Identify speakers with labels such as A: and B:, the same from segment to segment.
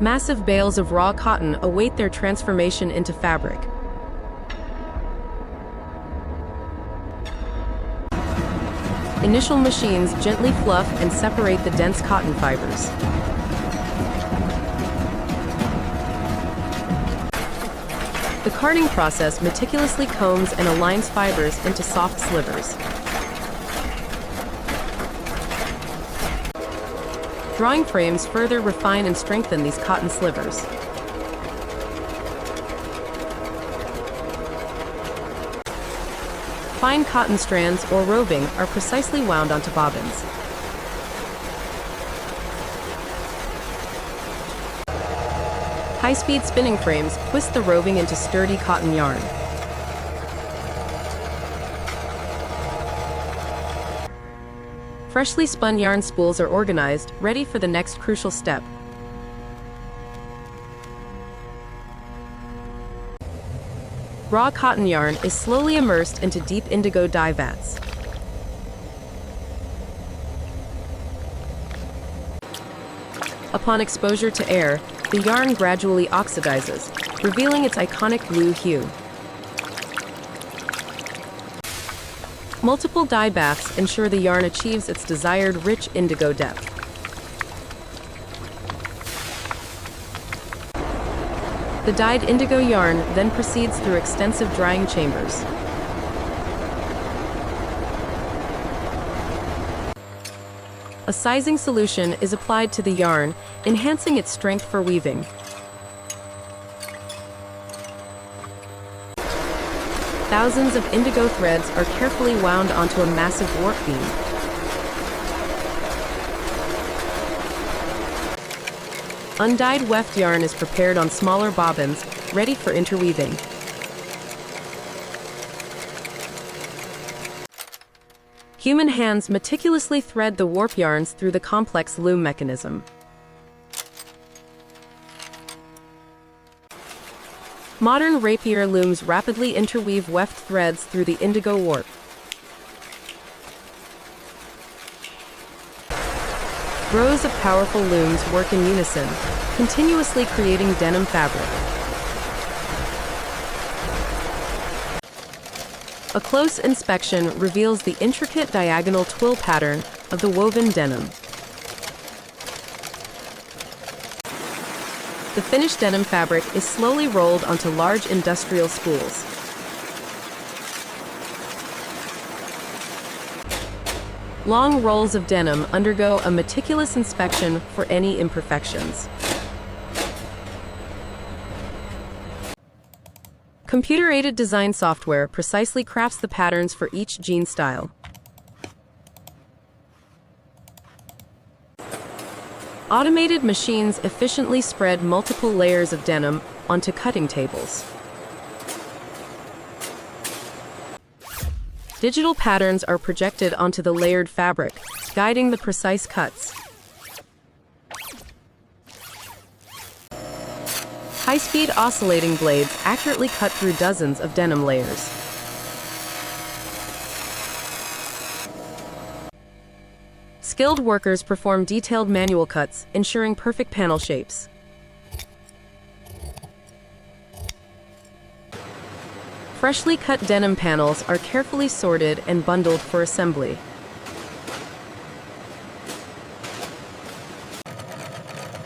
A: Massive bales of raw cotton await their transformation into fabric. Initial machines gently fluff and separate the dense cotton fibers. The carding process meticulously combs and aligns fibers into soft slivers. Drawing frames further refine and strengthen these cotton slivers. Fine cotton strands or roving are precisely wound onto bobbins. High-speed spinning frames twist the roving into sturdy cotton yarn. Freshly spun yarn spools are organized, ready for the next crucial step. Raw cotton yarn is slowly immersed into deep indigo dye vats. Upon exposure to air, the yarn gradually oxidizes, revealing its iconic blue hue. Multiple dye baths ensure the yarn achieves its desired rich indigo depth. The dyed indigo yarn then proceeds through extensive drying chambers. A sizing solution is applied to the yarn, enhancing its strength for weaving. Thousands of indigo threads are carefully wound onto a massive warp beam. Undyed weft yarn is prepared on smaller bobbins, ready for interweaving. Human hands meticulously thread the warp yarns through the complex loom mechanism. Modern rapier looms rapidly interweave weft threads through the indigo warp. Rows of powerful looms work in unison, continuously creating denim fabric. A close inspection reveals the intricate diagonal twill pattern of the woven denim. The finished denim fabric is slowly rolled onto large industrial spools. Long rolls of denim undergo a meticulous inspection for any imperfections. Computer-aided design software precisely crafts the patterns for each jean style. Automated machines efficiently spread multiple layers of denim onto cutting tables. Digital patterns are projected onto the layered fabric, guiding the precise cuts. High-speed oscillating blades accurately cut through dozens of denim layers. Skilled workers perform detailed manual cuts, ensuring perfect panel shapes. Freshly cut denim panels are carefully sorted and bundled for assembly.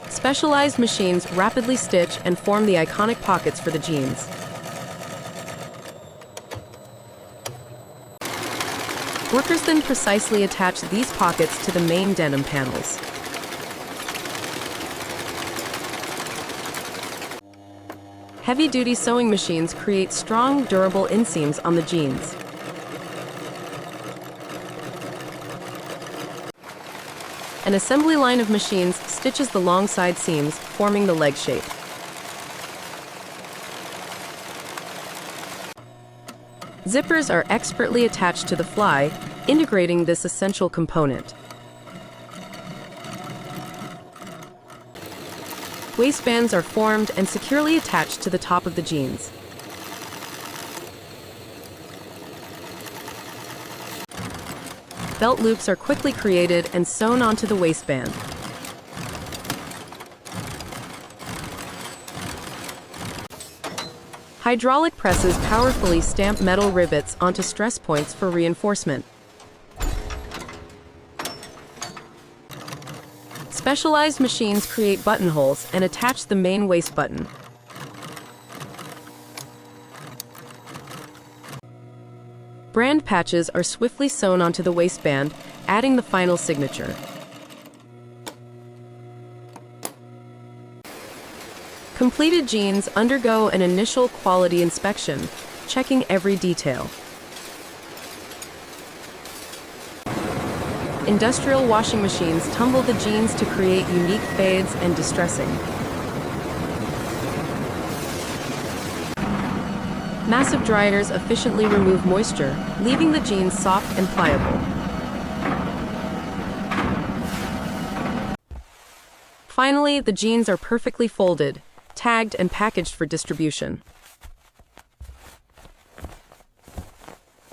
A: Specialized machines rapidly stitch and form the iconic pockets for the jeans. Workers then precisely attach these pockets to the main denim panels. Heavy-duty sewing machines create strong, durable inseams on the jeans. An assembly line of machines stitches the long side seams, forming the leg shape. Zippers are expertly attached to the fly, integrating this essential component. Waistbands are formed and securely attached to the top of the jeans. Belt loops are quickly created and sewn onto the waistband. Hydraulic presses powerfully stamp metal rivets onto stress points for reinforcement. Specialized machines create buttonholes and attach the main waist button. Brand patches are swiftly sewn onto the waistband, adding the final signature. Completed jeans undergo an initial quality inspection, checking every detail. Industrial washing machines tumble the jeans to create unique fades and distressing. Massive dryers efficiently remove moisture, leaving the jeans soft and pliable. Finally, the jeans are perfectly folded, tagged, and packaged for distribution.